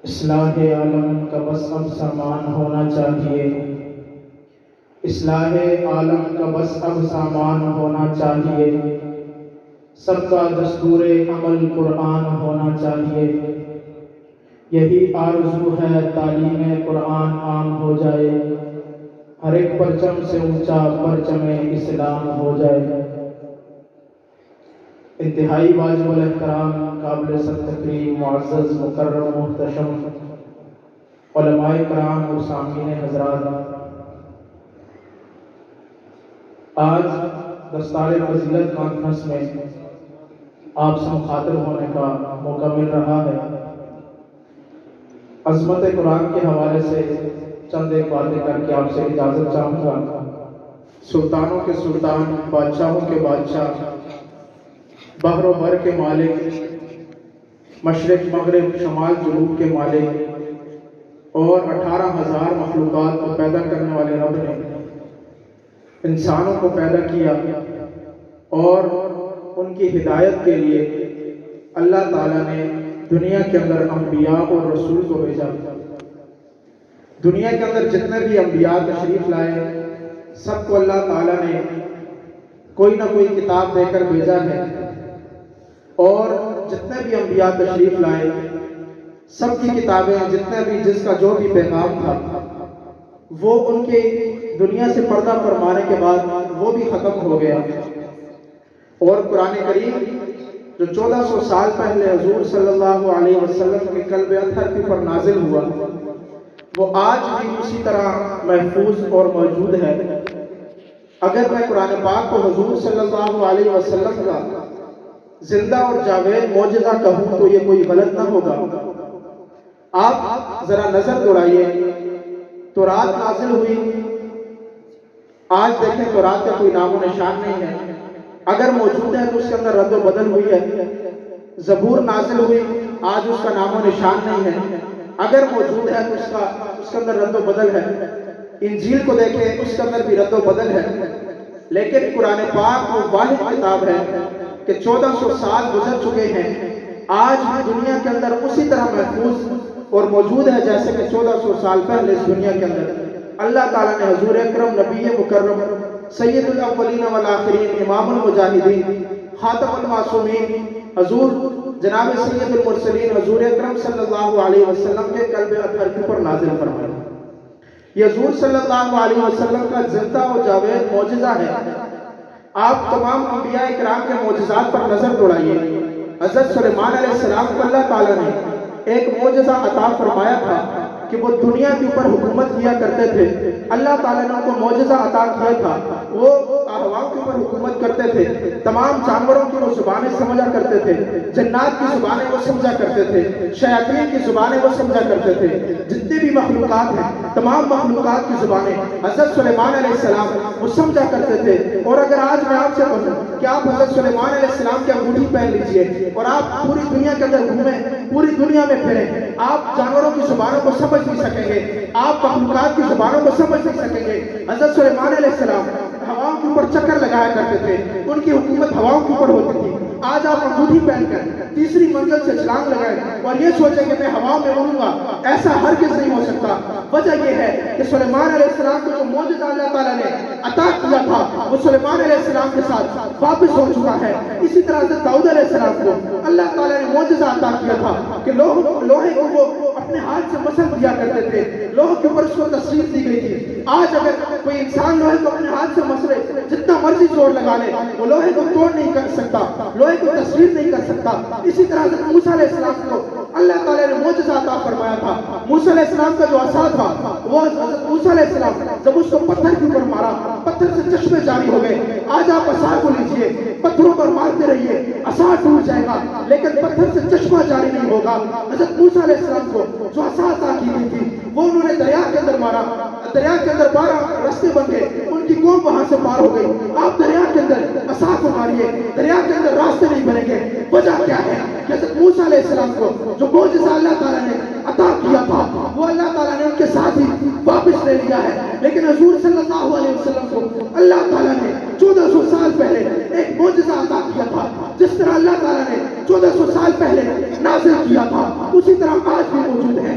اصلاح عالم کا بس اب سامان ہونا چاہیے، اصلاح عالم کا بس اب سامان ہونا چاہیے، سب کا دستور عمل قرآن ہونا چاہیے، یہی آرزو ہے تعلیم قرآن عام ہو جائے، ہر ایک پرچم سے اونچا پرچم اسلام ہو جائے۔ انتہائی واجب الاحترام، قابل سب تکریم، معزز، مکرم، محتشم علماء کرام اور سامعین حضرات، آج دستار فضیلت کانفرنس میں آپ سے مخاطب ہونے کا موقع مل رہا ہے۔ عظمت قرآن کے حوالے سے چند ایک باتیں کر کے آپ سے اجازت چاہوں گا۔ سلطانوں کے سلطان، بادشاہوں کے بادشاہ، بحر و بر کے مالک، مشرق مغرب شمال جنوب کے مالک اور 18,000 مخلوقات کو پیدا کرنے والے رب نے انسانوں کو پیدا کیا اور ان کی ہدایت کے لیے اللہ تعالیٰ نے دنیا کے اندر انبیاء اور رسول کو بھیجا۔ دنیا کے اندر جتنے بھی انبیاء تشریف لائے، سب کو اللہ تعالیٰ نے کوئی نہ کوئی کتاب دے کر بھیجا ہے، اور جتنے بھی انبیاء تشریف لائے سب کی کتابیں، جتنے بھی جس کا جو بھی پیغام تھا وہ ان کے دنیا سے پردہ فرمانے کے بعد وہ بھی ختم ہو گیا، اور قرآن کریم جو 1400 سال پہلے حضور صلی اللہ علیہ وسلم کے قلب اطہر کے اوپر نازل ہوا، وہ آج بھی اسی طرح محفوظ اور موجود ہے۔ اگر میں قرآن پاک کو حضور صلی اللہ علیہ وسلم کا زندہ اور جاوید معجزہ کہوں تو یہ کوئی غلط نہ ہوگا۔ آپ ذرا نظر دوڑائیے، تو رات نازل ہوئی، آج دیکھیں تو رات کا کوئی نام و نشان نہیں ہے، اگر موجود ہے تو اس کے اندر رد و بدل ہوئی ہے۔ زبور نازل ہوئی، آج اس کا نام و نشان نہیں ہے، اگر موجود ہے تو اس کے اندر رد و بدل ہے۔ انجیل کو دیکھیں، اس کے اندر بھی رد و بدل ہے، لیکن قرآن پاک وہ واحد کتاب ہے کہ 1400 سال گزر چکے ہیں، آج بھی دنیا کے اندر اسی طرح محفوظ اور موجود ہے جیسے کہ 1400 سال پہلے اس دنیا کے اندر اللہ تعالیٰ نے حضور اکرم نبی مکرم سید الاولین والآخرین، امام المجاہدین، خاتم المعصومین، حضور جناب سید المرسلین حضور اکرم صلی اللہ علیہ وسلم کے قلب اطہر کے اوپر نازل فرمایا۔ یہ حضور صلی اللہ علیہ وسلم کا زندہ و جاوید معجزہ ہے۔ آپ تمام انبیاء اکرام کے معجزات پر نظر دوڑائیے۔ حضرت سلیمان علیہ السلام کو اللہ تعالیٰ نے ایک معجزہ عطا فرمایا تھا کہ وہ دنیا کے اوپر حکومت کیا کرتے تھے۔ اللہ تعالیٰ نے ان کو معجزہ عطا کیا تھا، وہ ہواؤں کے اوپر حکومت کرتے تھے، تمام جانوروں کی وہ زبانیں سمجھا کرتے تھے، جنات کی زبانیں وہ سمجھا کرتے تھے، شیاطین کی زبانیں وہ سمجھا کرتے تھے، جتنے بھی مخلوقات ہیں تمام مخلوقات کی زبانیں حضرت سلیمان علیہ السلام وہ سمجھا کرتے تھے۔ اور اگر آج میں آپ سے کہوں کہ آپ حضرت سلیمان علیہ السلام کی انگوٹھی پہن لیجئے اور آپ پوری دنیا کے اندر گھومیں، پوری دنیا میں پھریں، آپ جانوروں کی زبانوں کو سمجھ نہیں سکیں گے، آپ مخلوقات کی زبانوں کو سمجھ نہیں سکیں گے۔ حضرت سلیمان علیہ السلام ہواؤں کے اوپر چکر لگایا کرتے تھے، ان کی حکومت ہواؤں کے اوپر ہوتی تھی۔ آج آپ انگوٹھی پہن کر تیسری منزل سے چھلانگ لگائیں اور یہ سوچیں کہ میں ہواؤں میں اڑوں گا، ایسا ہرگز نہیں ہو سکتا۔ وجہ یہ ہے کہ سلیمان علیہ السلام کو جو معجزہ اللہ تعالیٰ نے عطا کیا تھا وہ سلیمان علیہ السلام کے ساتھ واپس ہو چکا ہے۔ اسی طرح حضرت داؤد علیہ السلام کو اللہ تعالیٰ نے معجزہ عطا کیا تھا کہ لوہے کو وہ اپنے ہاتھ سے مسل دیا کرتے تھے، لوہے کے اوپر اس کو تصویر دی گئی تھی۔ آج اگر کوئی انسان لوہے کو اپنے ہاتھ سے مسلے، جتنا مرضی زور لگا لے، وہ لوہے کو توڑ نہیں کر سکتا، لوہے کو تصویر نہیں کر سکتا۔ اسی طرح حضرت موسیٰ علیہ السلام کو اللہ تعالیٰ نے معجزہ عطا فرمایا تھا۔ موسیٰ علیہ السلام کا جو عصا تھا، وہ حضرت موسیٰ علیہ السلام جب اس کو پتھر کے اوپر مارا، پتھر سے چشمے جاری ہو گئے۔ آج آپ عصا کو لیجئے، پتھروں پر مارتے رہیے، عصا ٹوٹ جائے گا لیکن پتھر سے چشمہ جاری نہیں ہوگا۔ حضرت موسیٰ علیہ السلام کو جو عصا عطا کی گئی تھی وہ انہوں نے دریا کے اندر مارا، دریا کے اندر 12 راستے بن گئے، ان کی قوم وہاں سے پار ہو گئی۔ آپ دریا کے اندر عصا کو ماریے، دریا کے اندر راستے نہیں بنیں گے۔ وجہ کیا ہے کہ حضرت موسیٰ علیہ السلام کو جو معجزہ اللہ تعالیٰ نے عطا کیا تھا وہ اللہ تعالیٰ نے ان کے ساتھ ہی واپس لے لیا ہے، لیکن حضور صلی اللہ علیہ وسلم کو اللہ تعالیٰ نے 1400 سال پہلے ایک معجزہ عطا کیا تھا۔ جس طرح اللہ تعالیٰ نے 1400 سال پہلے نازل کیا تھا اسی طرح آج بھی موجود ہے۔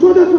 1400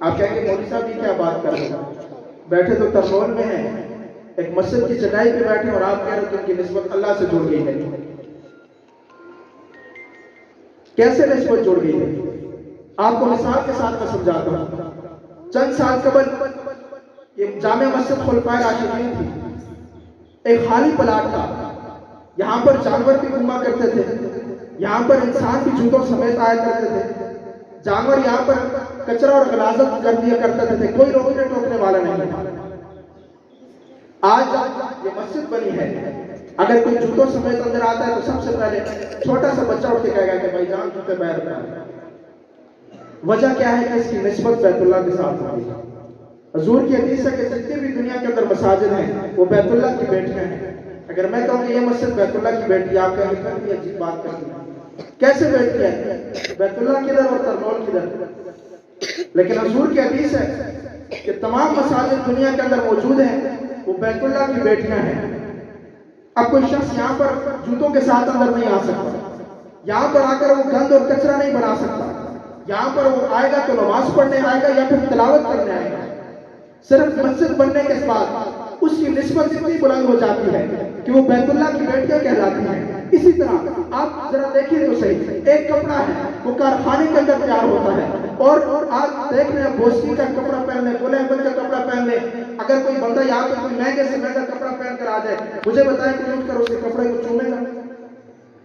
آپ کہیں گے مولوی صاحب یہ کیا بات کر رہے ہیں، بیٹھے تو ترنول میں ہیں، ایک مسجد کی چٹائی پہ بیٹھے اور آپ کہہ رہے کہ ان کی نسبت اللہ سے جڑ گئی ہے۔ کیسے نسبت جڑ گئی ہے؟ آپ کو مثال کے ساتھ میں سمجھاتا ہوں۔ چند سال قبل یہ جامع مسجد خلفائے راشدین تھی، ایک خالی پلاٹ تھا، یہاں پر جانور بھی گھوما کرتے تھے، یہاں پر انسان بھی جوتوں سمیت آیا کرتے تھے، جانور یہاں پر کچرا اور غلاظت کر دیا کرتے تھے، کوئی روکنے ٹوکنے والا نہیں تھا۔ آج یہ مسجد بنی ہے، اگر کوئی جوتوں سمیت اندر آتا ہے تو سب سے پہلے چھوٹا سا بچہ اٹھ کے کہے گا کہ بھائی جان جوتے باہر رکھنا۔ وجہ کیا ہے کہ اس کی نسبت بیت اللہ کے ساتھ ہوئی ہے۔ حضور کی حدیث ہے کہ جتنے بھی دنیا کے اندر مساجد ہیں وہ بیت اللہ کی بیٹیاں ہیں۔ اگر میں کہوں کہ یہ مسجد بیت اللہ کی بیٹی، آپ کہیں گے کہ عجیب بات کرتی ہے، کیسے بیٹی ہے؟ بیت اللہ کدھر اور ترنول کدھر؟ لیکن حضور کی حدیث ہے کہ تمام مساجد دنیا کے اندر موجود ہیں وہ بیت اللہ کی بیٹیاں ہیں۔ اب کوئی شخص یہاں پر جوتوں کے ساتھ اندر نہیں آ سکتا، یہاں پر آ کر وہ گند اور کچرا نہیں بنا سکتا، یہاں پر وہ آئے گا تو نماز پڑھنے آئے گا یا پھر تلاوت کرنے آئے گا۔ صرف مسجد بننے کے بعد اس کی نسبت اتنی بلند ہو جاتی ہے کہ وہ بیت اللہ کی بیٹیاں کہلاتی ہیں۔ اسی طرح آپ ذرا دیکھیے تو صحیح، ایک کپڑا ہے وہ کارخانے کے اندر تیار ہوتا ہے، اور آج دیکھ رہے ہیں بوسکی کا کپڑا پہن لیں، بولے احمد کا کپڑا پہن لیں۔ اگر کوئی بندہ یہاں پہ کوئی مہنگے سے مہنگا کپڑا پہن کر آ جائے، مجھے بتائیں کوئی اٹھ کر اس کے کپڑے کو چومے گا؟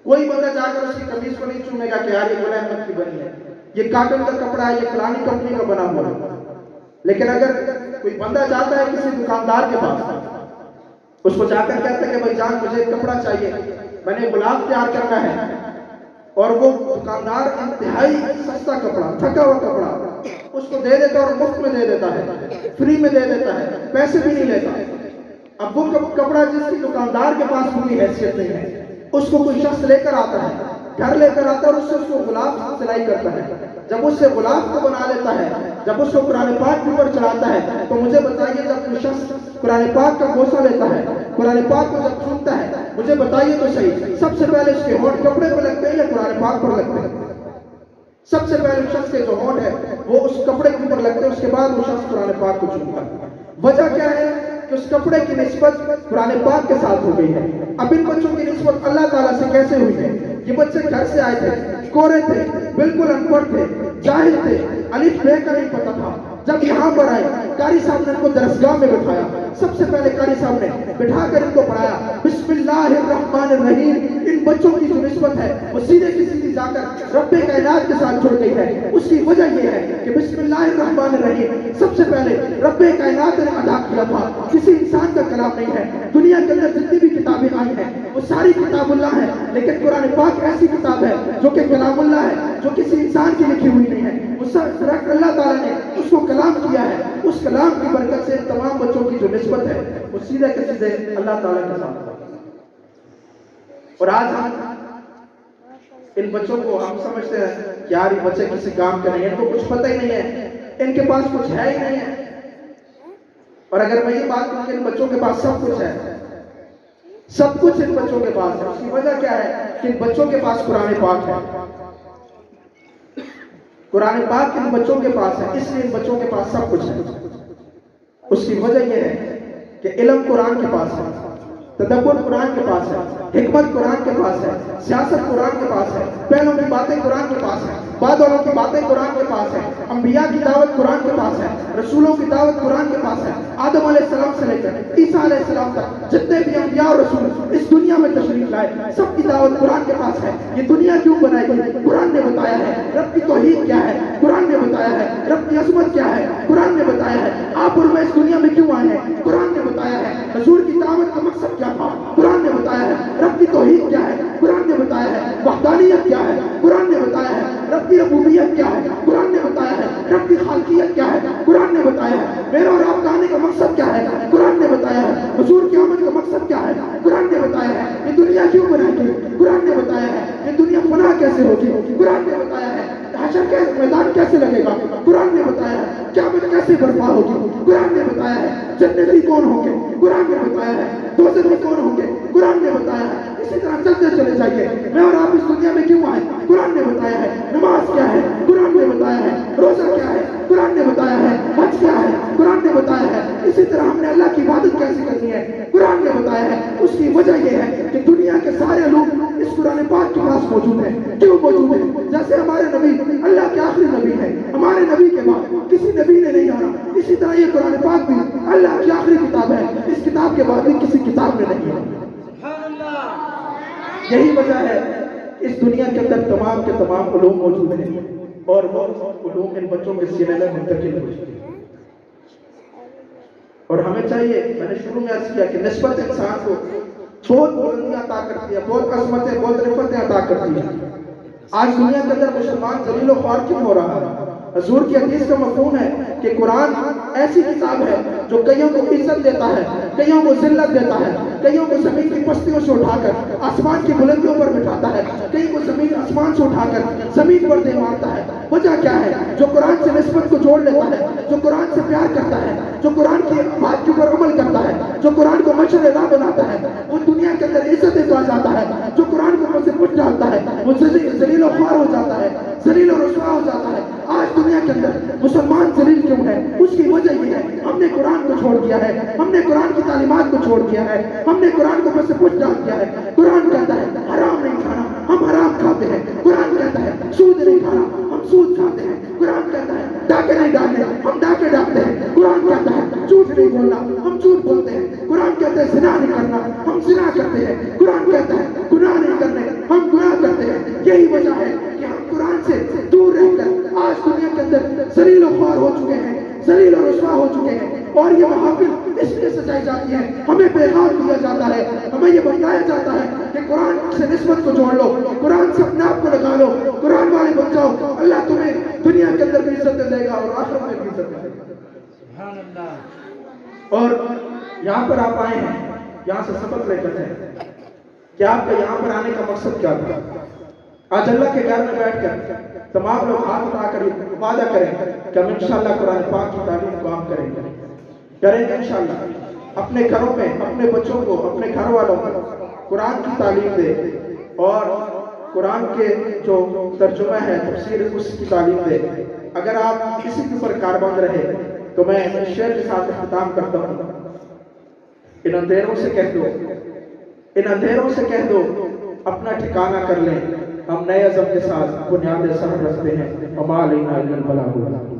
کوئی بندہ جا کر اس کی قمیض کو نہیں چومے گا کہ یار یہ بولے احمد کی بنی ہے، یہ کاٹن کا کپڑا ہے، یہ فلانی کمپنی کا بنا ہوا ہے۔ لیکن اگر کوئی بندہ جاتا ہے کسی دکاندار کے پاس، اس کو جا کر کہتا ہے کہ بھائی جان مجھے ایک کپڑا چاہیے، میں نے گلاب تیار کرنا ہے، اور وہ دکاندار انتہائی سستا کپڑا، تھکا ہوا کپڑا اس کو دے دیتا اور مفت میں دے دیتا ہے، فری میں دے دیتا ہے، پیسے بھی نہیں لیتا۔ اب وہ کپڑا جس کی دکاندار کے پاس پوری حیثیت نہیں ہے، اس کو کوئی شخص لے کر آتا ہے، گھر لے کر آتا ہے اور اس سے اس کو غلاف سلائی کرتا ہے۔ جب اس سے غلاف کو بنا لیتا ہے، جب اس کو قرآن پاک کے اوپر چڑھاتا ہے، تو مجھے بتائیے جب کوئی شخص قرآن پاک کا بوسہ لیتا ہے، قرآن پاک کو جب چومتا ہے، مجھے بتائیے تو صحیح، سب سے پہلے اس کے ہونٹ کپڑے پر لگتے ہیں یا قرآن پاک پر لگتے ہیں؟ سب سے پہلے شخص کے جو ہونٹ ہے وہ اس کپڑے کے اوپر لگتے ہیں، اس کے بعد وہ شخص قرآن پاک کو چومتا ہے۔ وجہ کیا ہے کہ اس کپڑے کی نسبت قرآن پاک کے ساتھ ہو گئی ہے۔ اب ان بچوں کی نسبت اللہ تعالیٰ سے کیسے ہوئی ہے؟ یہ بچے گھر سے آئے تھے، کورے تھے، بالکل ان پڑھ تھے، جاہل تھے، الف بے کا نہیں پتا تھا۔ جب یہاں پر آئے قاری صاحب نے ان کو درسگاہ میں بٹھایا، سب سے پہلے قاری صاحب نے بٹھا کر ان کو پڑھایا بسم اللہ الرحمن الرحیم۔ ان بچوں کی جو نسبت ہے وہ سیدھے کی سیدھی جا کر رب کائنات کے ساتھ جڑ گئی ہے۔ اس کی وجہ یہ ہے کہ بسم اللہ الرحمن الرحیم سب سے پہلے رب کائنات نے ادا کیا تھا، کسی انسان کا کلام نہیں ہے۔ دنیا کے اندر جتنی بھی کتابیں آئی ہیں وہ ساری کتاب اللہ ہے، لیکن قرآن پاک ایسی کتاب ہے جو کہ کلام اللہ ہے، جو کسی انسان کی لکھی ہوئی نہیں ہے۔ اس اللہ تعالیٰ نے اس کو کلام کیا ہے، اس کلام کی برکت سے تمام بچوں کی جو نسبت ہے وہ سیدھے کے سیدھے اللہ تعالیٰ کے ساتھ۔ اور آج ہم ان بچوں کو ہم سمجھتے ہیں کہ یار یہ بچے کسی کام کے نہیں ہیں، ان کو کچھ پتہ ہی نہیں ہے، ان کے پاس کچھ ہے ہی نہیں ہے۔ اور اگر میں یہ بات کروں کہ ان بچوں کے پاس سب کچھ ہے، سب کچھ ان بچوں کے پاس ہے، اس کی وجہ کیا ہے کہ ان بچوں کے پاس قرآن پاک ہے، قرآن پاک ان بچوں کے پاس ہے، اس لیے ان بچوں کے پاس سب کچھ ہے۔ اس کی وجہ یہ ہے کہ علم قرآن کے پاس ہے، تدبر قرآن کے پاس ہے، حکمت قرآن کے پاس ہے، سیاست قرآن کے پاس ہے، پہلوں کی باتیں قرآن کے پاس ہے، بعد والوں کی باتیں قرآن کے پاس ہے، انبیاء کی دعوت قرآن کے پاس ہے، رسولوں کی دعوت قرآن کے پاس ہے۔ آدم علیہ السلام سے لے کر عیسیٰ علیہ السلام تک جتنے بھی انبیاء اور رسول اس دنیا میں تشریف لائے، سب کی دعوت قرآن کے پاس ہے۔ یہ دنیا کیوں بنائی گئی؟ قرآن نے بتایا ہے۔ رب کی توحید کیا ہے؟ قرآن نے بتایا ہے۔ رب کی عظمت کیا ہے؟ قرآن نے بتایا ہے۔ آپ اور میں اس دنیا میں کیوں آئے ہیں؟ قرآن نے بتایا ہے۔ حضور کی دعوت کا مقصد کیا تھا؟ قرآن نے بتایا ہے۔ رب کی توحید کیا ہے؟ قرآن نے بتایا ہے۔ وحدانیت کیا ہے؟ قرآن نے بتایا ہے۔ رب کی ربوبیت کیا ہے؟ قرآن نے بتایا ہے۔ رب کی خالقیت کیا ہے؟ قرآن نے بتایا ہے۔ میرا اور آپ کا آنے کا مقصد کیا ہے؟ قرآن نے بتایا ہے۔ حضور کی آمد کا مقصد کیا ہے؟ قرآن نے بتایا ہے۔ یہ دنیا کیوں بنائی گئی؟ قرآن نے بتایا ہے۔ یہ دنیا فنا کیسے ہوگی؟ قرآن نے بتایا ہے۔ حشر کے میدان کیسے لگے گا؟ قرآن نے بتایا ہے۔ قیامت کیسے برپا ہوگی؟ قرآن نے بتایا ہے۔ جنتی کون ہوں گے؟ قرآن نے بتایا ہے۔ دوزخی کون ہوں گے؟ قرآن نے بتایا ہے۔ اسی طرح چلتے چلے جائیے، میں اور آپ اس دنیا میں کیوں آئے؟ قرآن نے بتایا ہے۔ نماز کیا ہے؟ قرآن نے بتایا ہے۔ روزہ کیا ہے؟ قرآن نے بتایا ہے حج کیا ہے، قرآن نے بتایا ہے اسی طرح ہم نے اللہ کی عبادت کیسے کرنی ہے، قرآن نے بتایا ہے۔ اس کی وجہ یہ ہے کہ دنیا کے سارے لوگ اس قرآن پاک کے پاس موجود ہیں۔ کیوں موجود ہیں؟ جیسے ہمارے نبی اللہ کے آخری نبی ہیں، ہمارے نبی کے بعد کسی نبی نے نہیں آنا، اسی طرح یہ قرآن پاک بھی اللہ کی آخری کتاب ہے، اس کتاب کے بعد بھی کسی کتاب نے نہیں آنا۔ یہی وجہ ہے اس دنیا کے اندر تمام کے تمام علوم موجود ہیں اور وہ علوم ان بچوں کے سینے میں منتقل ہو چکے ہیں۔ اور ہمیں چاہیے، میں نے شروع میں عرض کیا کہ نسبت انسان کو بہت بلندیاں عطا کرتی ہے، بہت عظمتیں، بہت رفعتیں عطا کرتی ہے۔ آج دنیا کے اندر مسلمان ذلیل و خوار کیوں ہو رہا ہے؟ حضور کی حدیث کا مفہوم ہے کہ قرآن ایسی کتاب ہے جو کئیوں کو عزت دیتا ہے، کئیوں کو ذلت دیتا ہے، کئیوں کو زمین کی پستیوں سے اٹھا کر آسمان کی بلندیوں پر بٹھاتا ہے، کئی کو زمین آسمان سے اٹھا کر زمین پر دے مارتا ہے۔ وجہ کیا ہے؟ جو قرآن سے نسبت کو جوڑ لیتا ہے، جو قرآن سے پیار کرتا ہے، جو قرآن کی بات کے اوپر عمل کرتا ہے، جو قرآن کو مشہور راہ بناتا ہے، وہ دنیا کے اندر عزتیں پا جاتا ہے۔ جو قرآن کو اوپر سے پٹ ڈالتا ہے وہ ذلیل و خوار ہو جاتا ہے، ذلیل و رسوا ہو جاتا ہے۔ آج دنیا کے اندر مسلمان ذلیل کیوں ہے؟ اس کی وجہ یہ ہے ہم نے قرآن کو چھوڑ دیا ہے، ہم نے قرآن کی تعلیمات کو چھوڑ دیا ہے، ہم نے قرآن کو اوپر سے پٹ ڈال دیا ہے۔ قرآن کہتا ہے حرام نہیں کھانا، ہم حرام کھاتے ہیں۔ قرآن کہتا ہے سود نہیں کھانا، ہم سود کھاتے ہیں۔ قرآن کہتا ہے ڈاکے نہیں ڈالنے، ہم ڈاکے ڈالتے ہیں۔ قرآن کہتا ہے جھوٹ نہیں بولنا، ہم جھوٹ بولتے ہیں۔ قرآن کہتا ہے زنا نہیں کرنا، ہم زنا کرتے ہیں۔ قرآن کہتا ہے گناہ نہیں کرنے، ہم گناہ کرتے ہیں۔ یہی وجہ ہے کہ ہم قرآن سے دور رہ کر آج دنیا کے اندر ذلیل و خوار ہو چکے ہیں، ذلیل و رسوا ہو چکے ہیں۔ اور یہ محافل اس لیے سجائی جاتی ہے، ہمیں پیغام دیا جاتا ہے، ہمیں یہ بتایا جاتا ہے کہ قرآن سے نسبت کو جوڑ لو، قرآن سے اپنے آپ کو لگا لو، قرآن والے بن جاؤ، اللہ تمہیں دنیا کے اندر بھی عزت دے گا اور آخرت میں بھی عزت دے گا۔ سبحان اللہ۔ اور یہاں پر آپ آئے ہیں، یہاں سے سبق لے کر ہیں کہ آپ کا یہاں پر آنے کا مقصد کیا تھا؟ آج اللہ کے گھر میں بیٹھ کر تمام لوگ ہاتھ اٹھا کر وعدہ کریں کہ ہم انشاءاللہ قرآن پاک کی تعلیم کو عام کریں گے انشاءاللہ۔ اپنے گھروں میں اپنے بچوں کو، اپنے گھر والوں کو قرآن کی تعلیم دے اور قرآن کے جو ترجمہ ہے تفسیر اس کی تعلیم دے۔ اگر آپ کسی کے اوپر کاربند رہے تو میں شعر کے ساتھ اختتام کرتا ہوں۔ ان اندھیروں سے کہہ دو، ان اندھیروں سے کہہ دو اپنا ٹھکانہ کر لیں، ہم نئے عزم کے ساتھ بنیادیں سر رکھتے ہیں، وما علینا الا البلاغ۔